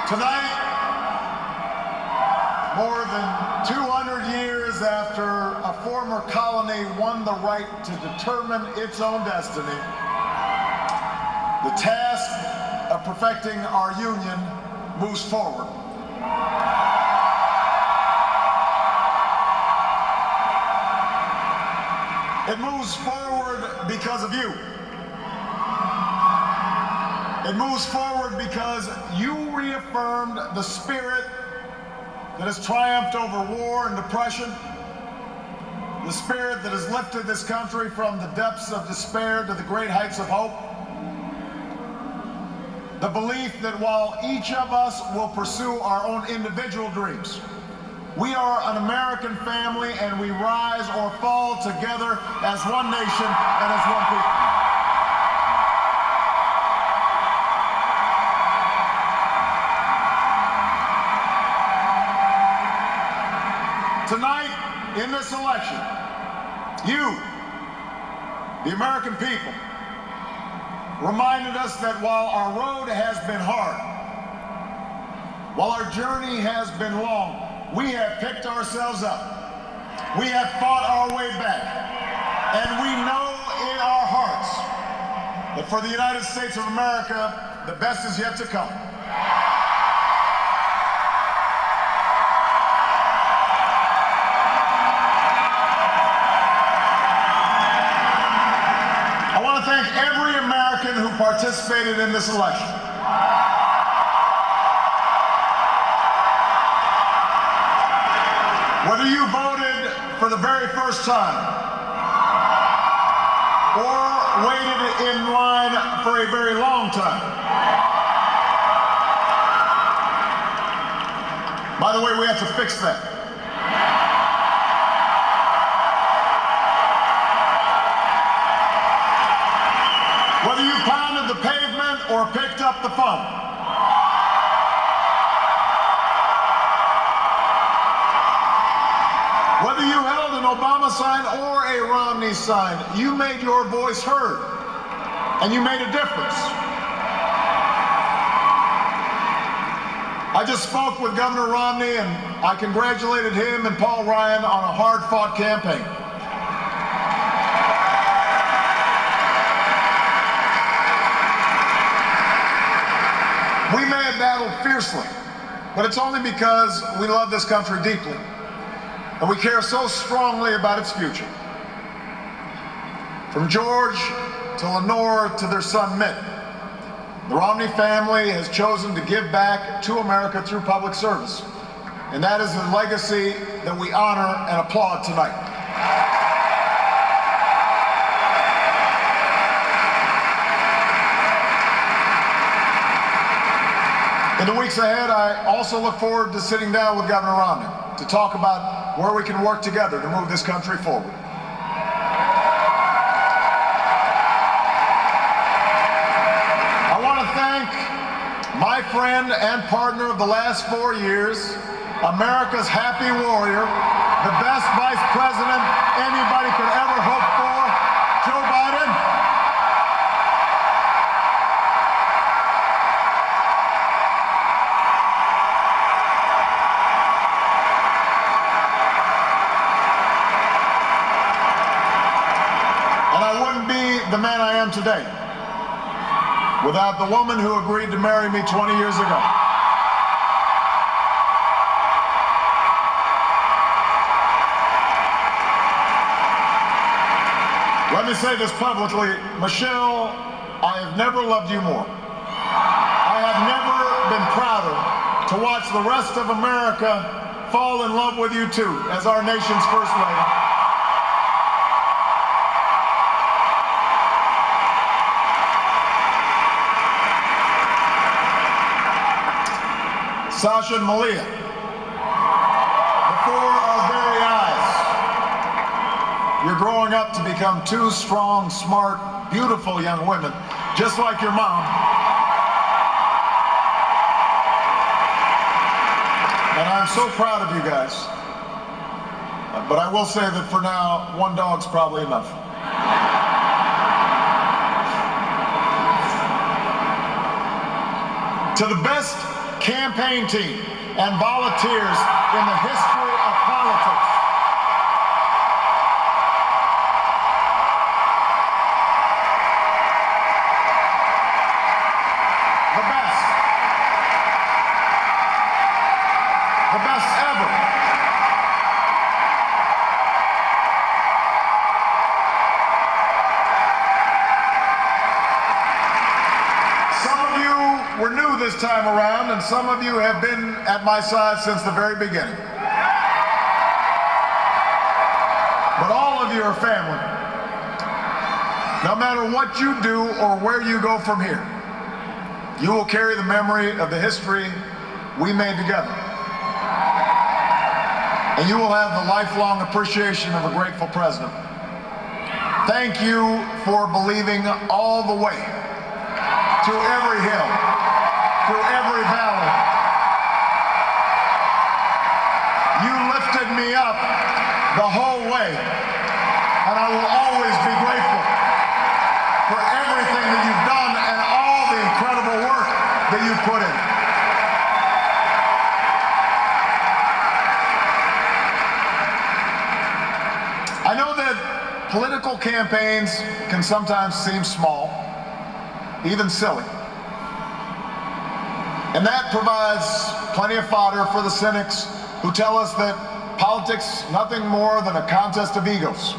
Tonight, more than 200 years after a former colony won the right to determine its own destiny, the task of perfecting our union moves forward. It moves forward because of you. It moves forward because you reaffirmed the spirit that has triumphed over war and depression, the spirit that has lifted this country from the depths of despair to the great heights of hope, the belief that while each of us will pursue our own individual dreams, we are an American family and we rise or fall together as one nation and as one people. Tonight, in this election, you, the American people, reminded us that while our road has been hard, while our journey has been long, we have picked ourselves up. We have fought our way back. And we know in our hearts that for the United States of America, the best is yet to come. I want to thank every American who participated in this election. Whether you voted for the very first time or waited in line for a very long time. By the way, we have to fix that. Whether you pounded the pavement or picked up the phone. Whether you held an Obama sign or a Romney sign, you made your voice heard, and you made a difference. I just spoke with Governor Romney, and I congratulated him and Paul Ryan on a hard-fought campaign. We may have battled fiercely, but it's only because we love this country deeply. And we care so strongly about its future. From George to Lenore to their son Mitt, the Romney family has chosen to give back to America through public service. And that is the legacy that we honor and applaud tonight. In the weeks ahead, I also look forward to sitting down with Governor Romney to talk about where we can work together to move this country forward. I want to thank my friend and partner of the last 4 years, America's happy warrior, the best vice president anybody could ever hope for, Joe Biden. The man I am today, without the woman who agreed to marry me 20 years ago. Let me say this publicly, Michelle, I have never loved you more. I have never been prouder to watch the rest of America fall in love with you too, as our nation's First Lady. Sasha and Malia, before our very eyes, you're growing up to become two strong, smart, beautiful young women, just like your mom. And I'm so proud of you guys. But I will say that for now, one dog's probably enough. To the best campaign team and volunteers in the history of politics. The best ever. Some of you were new this time around, and some of you have been at my side since the very beginning. But all of you are family. No matter what you do or where you go from here, you will carry the memory of the history we made together. And you will have the lifelong appreciation of a grateful president. Thank you for believing all the way, through every hill, through every valley. You lifted me up the whole way, and I will always be grateful for everything that you've done and all the incredible work that you've put in. I know that political campaigns can sometimes seem small, even silly. And that provides plenty of fodder for the cynics who tell us that politics is nothing more than a contest of egos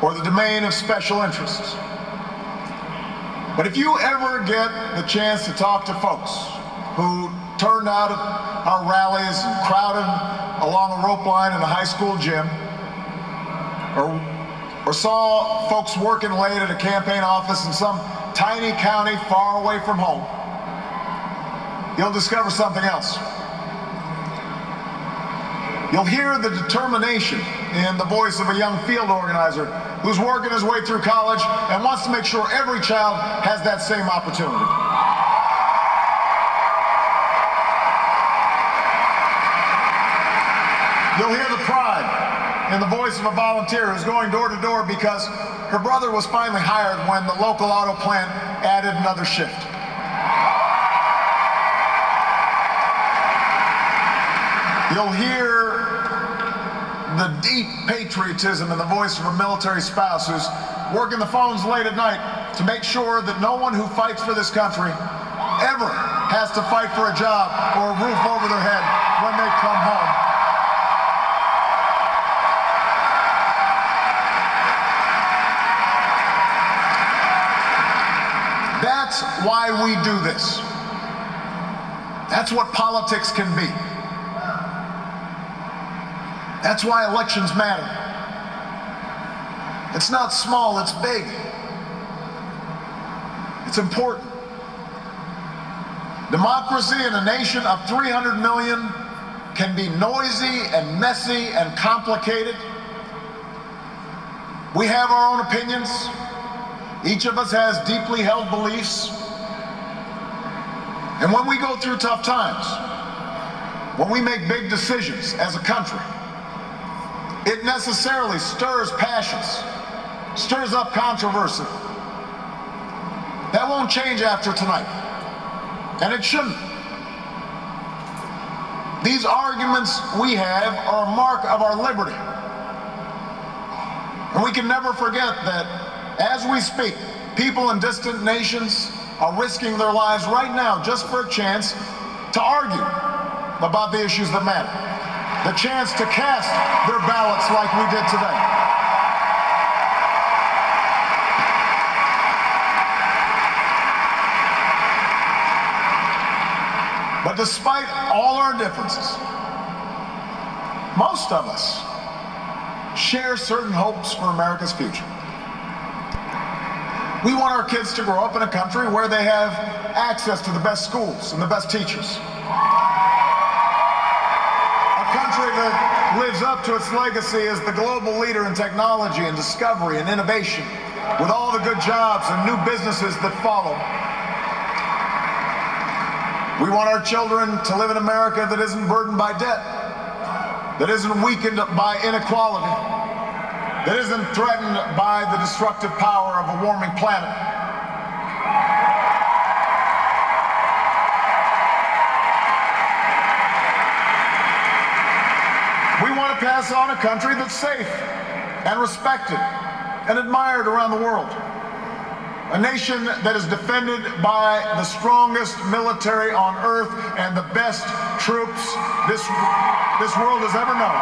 or the domain of special interests. But if you ever get the chance to talk to folks who turned out at our rallies and crowded along a rope line in a high school gym, or saw folks working late at a campaign office in some tiny county far away from home, you'll discover something else. You'll hear the determination in the voice of a young field organizer who's working his way through college and wants to make sure every child has that same opportunity. You'll hear the pride in the voice of a volunteer who's going door to door because her brother was finally hired when the local auto plant added another shift. You'll hear the deep patriotism in the voice of a military spouse who's working the phones late at night to make sure that no one who fights for this country ever has to fight for a job or a roof over their head when they come home. That's why we do this. That's what politics can be. That's why elections matter. It's not small, it's big. It's important. Democracy in a nation of 300 million can be noisy and messy and complicated. We have our own opinions. Each of us has deeply held beliefs. And when we go through tough times, when we make big decisions as a country, it necessarily stirs passions, stirs up controversy. That won't change after tonight, and it shouldn't. These arguments we have are a mark of our liberty. And we can never forget that as we speak, people in distant nations are risking their lives right now just for a chance to argue about the issues that matter. The chance to cast their ballots like we did today. But despite all our differences, most of us share certain hopes for America's future. We want our kids to grow up in a country where they have access to the best schools and the best teachers. A country that lives up to its legacy as the global leader in technology and discovery and innovation, with all the good jobs and new businesses that follow. We want our children to live in America that isn't burdened by debt, that isn't weakened by inequality, that isn't threatened by the destructive power of a warming planet. pass on a country that's safe and respected and admired around the world. A nation that is defended by the strongest military on earth and the best troops this world has ever known.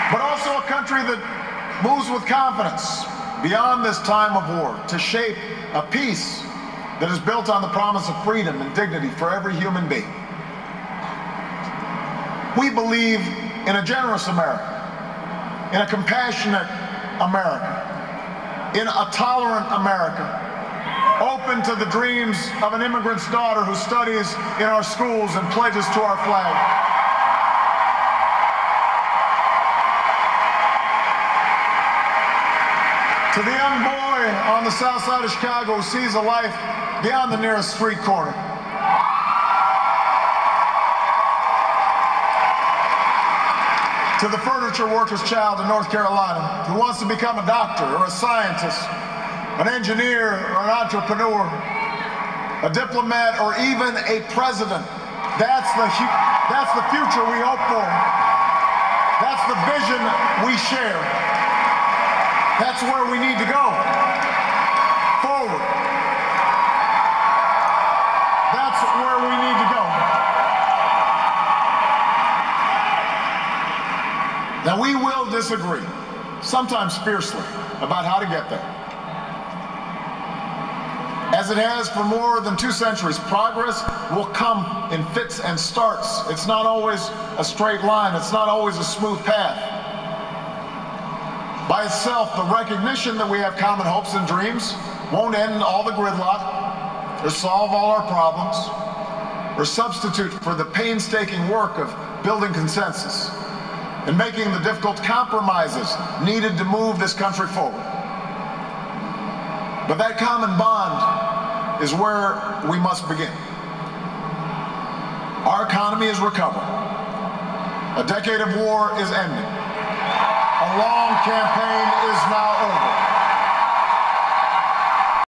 But also a country that moves with confidence beyond this time of war to shape a peace that is built on the promise of freedom and dignity for every human being. We believe in a generous America, in a compassionate America, in a tolerant America, open to the dreams of an immigrant's daughter who studies in our schools and pledges to our flag. To the young boy on the south side of Chicago who sees a life beyond the nearest street corner. To the furniture worker's child in North Carolina who wants to become a doctor or a scientist, an engineer or an entrepreneur, a diplomat or even a president. That's the future we hope for. That's the vision we share. That's where we need to go. Forward. That's where we need to go. Now, we will disagree, sometimes fiercely, about how to get there. As it has for more than 2 centuries, progress will come in fits and starts. It's not always a straight line. It's not always a smooth path. By itself, the recognition that we have common hopes and dreams won't end all the gridlock or solve all our problems or substitute for the painstaking work of building consensus and making the difficult compromises needed to move this country forward. But that common bond is where we must begin. Our economy is recovering. A decade of war is ending. A long campaign is now over.